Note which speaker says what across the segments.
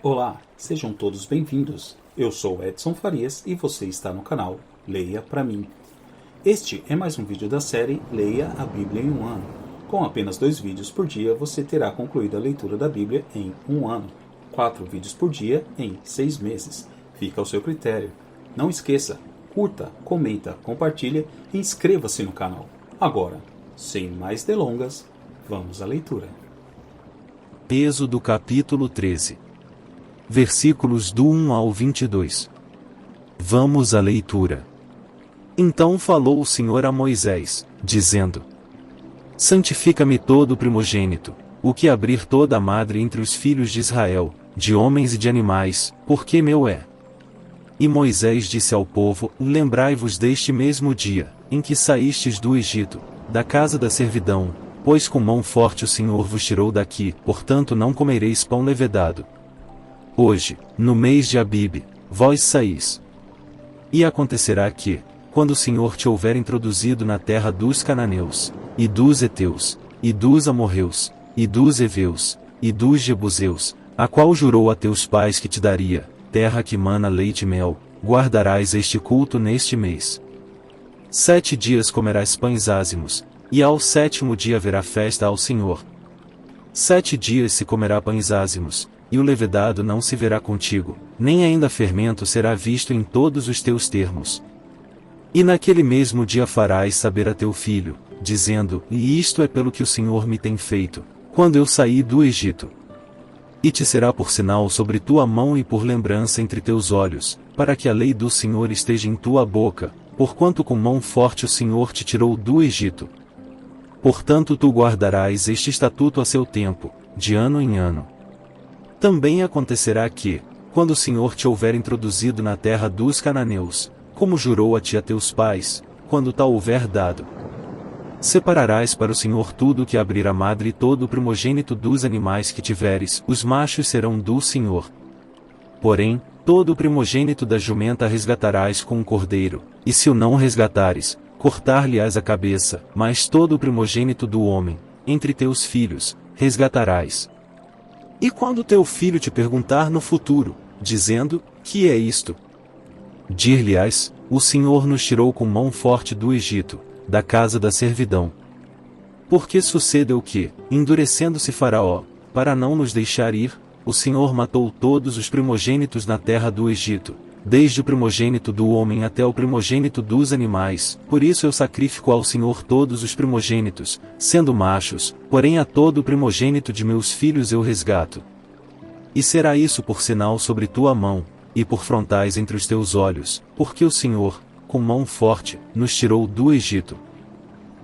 Speaker 1: Olá, sejam todos bem-vindos. Eu sou Edson Farias e você está no canal Leia Pra Mim. Este é mais um vídeo da série Leia a Bíblia em um ano. Com apenas 2 vídeos por dia, você terá concluído a leitura da Bíblia em um ano. 4 vídeos por dia em 6 meses. Fica ao seu critério. Não esqueça, curta, comenta, compartilha e inscreva-se no canal. Agora, sem mais delongas, vamos à leitura.
Speaker 2: Êxodo capítulo 13. Versículos do 1 ao 22. Vamos à leitura. Então falou o Senhor a Moisés, dizendo: Santifica-me todo o primogênito, o que abrir toda a madre entre os filhos de Israel, de homens e de animais, porque meu é. E Moisés disse ao povo: Lembrai-vos deste mesmo dia, em que saístes do Egito, da casa da servidão, pois com mão forte o Senhor vos tirou daqui, portanto não comereis pão levedado. Hoje, no mês de Abibe, vós saís. E acontecerá que, quando o Senhor te houver introduzido na terra dos cananeus, e dos heteus, e dos amorreus, e dos heveus, e dos jebuseus, a qual jurou a teus pais que te daria, terra que mana leite e mel, guardarás este culto neste mês. 7 dias comerás pães ázimos, e ao 7º dia haverá festa ao Senhor. 7 dias se comerá pães ázimos, e o levedado não se verá contigo, nem ainda fermento será visto em todos os teus termos. E naquele mesmo dia farás saber a teu filho, dizendo: E isto é pelo que o Senhor me tem feito, quando eu saí do Egito. E te será por sinal sobre tua mão e por lembrança entre teus olhos, para que a lei do Senhor esteja em tua boca, porquanto com mão forte o Senhor te tirou do Egito. Portanto tu guardarás este estatuto a seu tempo, de ano em ano. Também acontecerá que, quando o Senhor te houver introduzido na terra dos cananeus, como jurou a ti e a teus pais, quando tal houver dado, separarás para o Senhor tudo o que abrir a madre e todo o primogênito dos animais que tiveres, os machos serão do Senhor. Porém, todo o primogênito da jumenta resgatarás com um cordeiro, e se o não resgatares, cortar-lhe-ás a cabeça, mas todo o primogênito do homem, entre teus filhos, resgatarás. E quando teu filho te perguntar no futuro, dizendo: Que é isto? Dir-lhe-ás: O Senhor nos tirou com mão forte do Egito, da casa da servidão. Porque sucedeu que, endurecendo-se Faraó, para não nos deixar ir, o Senhor matou todos os primogênitos na terra do Egito, desde o primogênito do homem até o primogênito dos animais. Por isso eu sacrifico ao Senhor todos os primogênitos, sendo machos, porém a todo o primogênito de meus filhos eu resgato. E será isso por sinal sobre tua mão, e por frontais entre os teus olhos, porque o Senhor, com mão forte, nos tirou do Egito.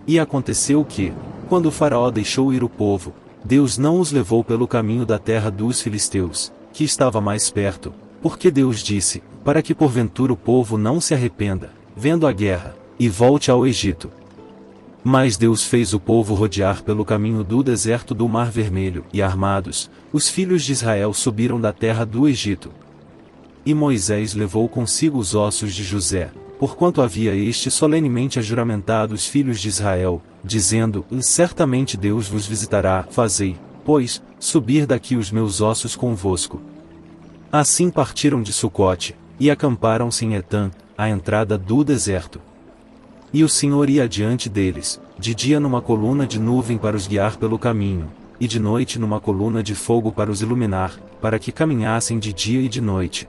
Speaker 2: E aconteceu que, quando o Faraó deixou ir o povo, Deus não os levou pelo caminho da terra dos filisteus, que estava mais perto, porque Deus disse: para que porventura o povo não se arrependa, vendo a guerra, e volte ao Egito. Mas Deus fez o povo rodear pelo caminho do deserto do Mar Vermelho, e armados, os filhos de Israel subiram da terra do Egito. E Moisés levou consigo os ossos de José, porquanto havia este solenemente ajuramentado os filhos de Israel, dizendo: Certamente Deus vos visitará, fazei, pois, subir daqui os meus ossos convosco. Assim partiram de Sucote, e acamparam-se em Etã, à entrada do deserto. E o Senhor ia adiante deles, de dia numa coluna de nuvem para os guiar pelo caminho, e de noite numa coluna de fogo para os iluminar, para que caminhassem de dia e de noite.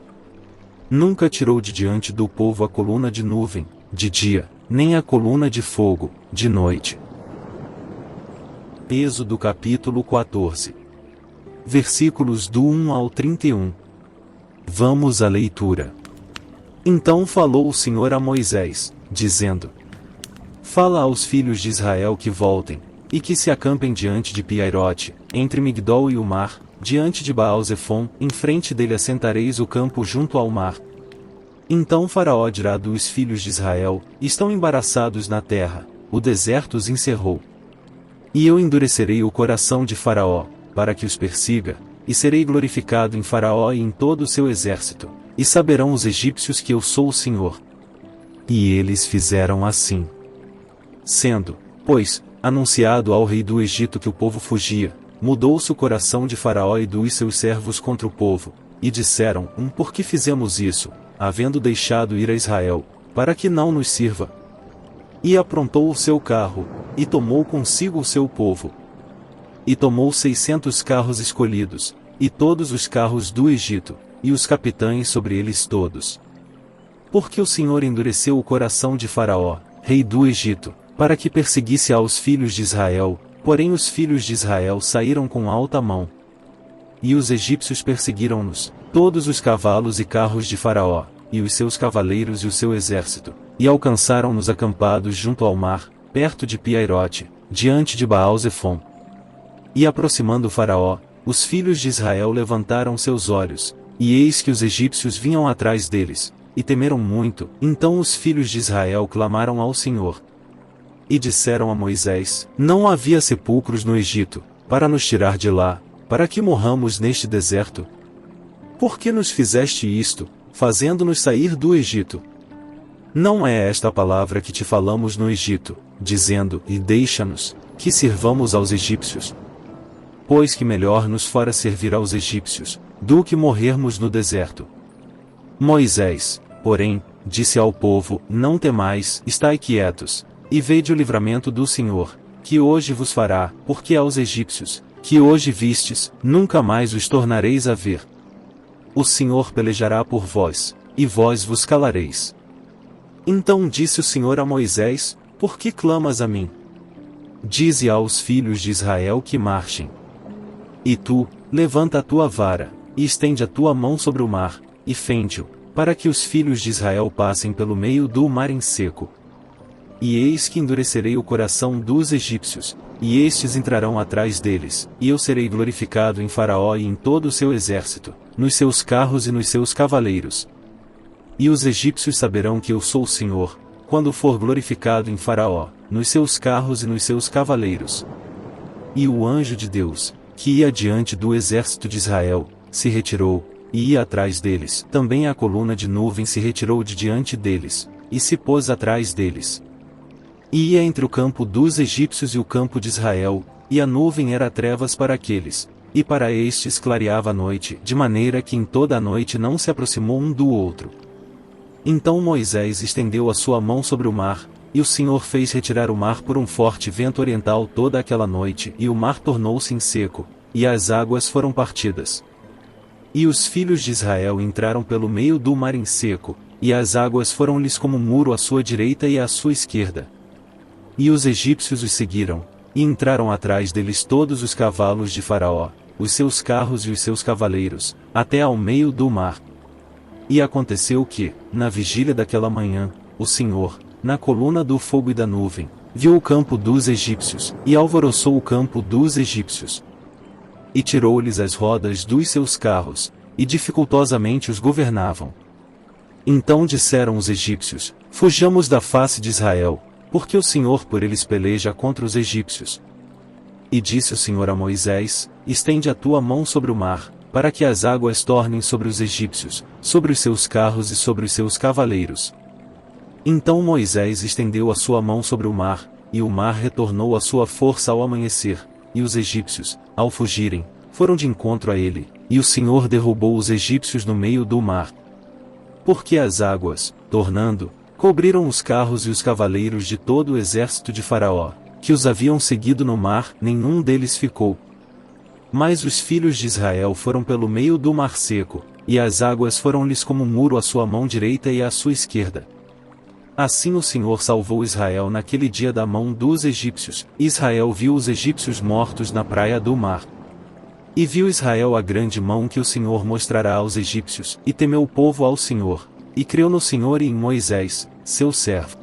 Speaker 2: Nunca tirou de diante do povo a coluna de nuvem, de dia, nem a coluna de fogo, de noite. Êxodo capítulo 14. Versículos do 1 ao 31. Vamos à leitura. Então falou o Senhor a Moisés, dizendo: Fala aos filhos de Israel que voltem, e que se acampem diante de Piairote, entre Migdol e o mar, diante de Baal-Zefon, em frente dele assentareis o campo junto ao mar. Então Faraó dirá dos filhos de Israel: Estão embaraçados na terra, o deserto os encerrou. E eu endurecerei o coração de Faraó, para que os persiga, e serei glorificado em Faraó e em todo o seu exército, e saberão os egípcios que eu sou o Senhor. E eles fizeram assim. Sendo, pois, anunciado ao rei do Egito que o povo fugia, mudou-se o coração de Faraó e dos seus servos contra o povo, e disseram: por que fizemos isso, havendo deixado ir a Israel, para que não nos sirva? E aprontou o seu carro, e tomou consigo o seu povo. E tomou 600 carros escolhidos, e todos os carros do Egito, e os capitães sobre eles todos. Porque o Senhor endureceu o coração de Faraó, rei do Egito, para que perseguisse aos filhos de Israel, porém os filhos de Israel saíram com alta mão. E os egípcios perseguiram-nos, todos os cavalos e carros de Faraó, e os seus cavaleiros e o seu exército, e alcançaram-nos acampados junto ao mar, perto de Piairote, diante de Baal-Zefom. E aproximando Faraó, os filhos de Israel levantaram seus olhos, e eis que os egípcios vinham atrás deles, e temeram muito. Então os filhos de Israel clamaram ao Senhor. E disseram a Moisés: não havia sepulcros no Egito, para nos tirar de lá, para que morramos neste deserto? Por que nos fizeste isto, fazendo-nos sair do Egito? Não é esta a palavra que te falamos no Egito, dizendo: e deixa-nos, que sirvamos aos egípcios? Pois que melhor nos fora servir aos egípcios, do que morrermos no deserto. Moisés, porém, disse ao povo: não temais, estai quietos, e vede o livramento do Senhor, que hoje vos fará, porque aos egípcios, que hoje vistes, nunca mais os tornareis a ver. O Senhor pelejará por vós, e vós vos calareis. Então disse o Senhor a Moisés: por que clamas a mim? Dize aos filhos de Israel que marchem. E tu, levanta a tua vara, e estende a tua mão sobre o mar, e fende-o, para que os filhos de Israel passem pelo meio do mar em seco. E eis que endurecerei o coração dos egípcios, e estes entrarão atrás deles, e eu serei glorificado em Faraó e em todo o seu exército, nos seus carros e nos seus cavaleiros. E os egípcios saberão que eu sou o Senhor, quando for glorificado em Faraó, nos seus carros e nos seus cavaleiros. E o anjo de Deus, que ia diante do exército de Israel, se retirou, e ia atrás deles. Também a coluna de nuvem se retirou de diante deles, e se pôs atrás deles. E ia entre o campo dos egípcios e o campo de Israel, e a nuvem era trevas para aqueles, e para estes clareava a noite, de maneira que em toda a noite não se aproximou um do outro. Então Moisés estendeu a sua mão sobre o mar, e o Senhor fez retirar o mar por um forte vento oriental toda aquela noite, e o mar tornou-se em seco, e as águas foram partidas. E os filhos de Israel entraram pelo meio do mar em seco, e as águas foram-lhes como um muro à sua direita e à sua esquerda. E os egípcios os seguiram, e entraram atrás deles todos os cavalos de Faraó, os seus carros e os seus cavaleiros, até ao meio do mar. E aconteceu que, na vigília daquela manhã, o Senhor, na coluna do fogo e da nuvem, viu o campo dos egípcios, e alvoroçou o campo dos egípcios. E tirou-lhes as rodas dos seus carros, e dificultosamente os governavam. Então disseram os egípcios: fujamos da face de Israel, porque o Senhor por eles peleja contra os egípcios. E disse o Senhor a Moisés: estende a tua mão sobre o mar, para que as águas tornem sobre os egípcios, sobre os seus carros e sobre os seus cavaleiros. Então Moisés estendeu a sua mão sobre o mar, e o mar retornou à sua força ao amanhecer, e os egípcios, ao fugirem, foram de encontro a ele, e o Senhor derrubou os egípcios no meio do mar. Porque as águas, tornando, cobriram os carros e os cavaleiros de todo o exército de Faraó, que os haviam seguido no mar, nenhum deles ficou. Mas os filhos de Israel foram pelo meio do mar seco, e as águas foram-lhes como um muro à sua mão direita e à sua esquerda. Assim o Senhor salvou Israel naquele dia da mão dos egípcios. Israel viu os egípcios mortos na praia do mar. E viu Israel a grande mão que o Senhor mostrará aos egípcios, e temeu o povo ao Senhor, e creu no Senhor e em Moisés, seu servo.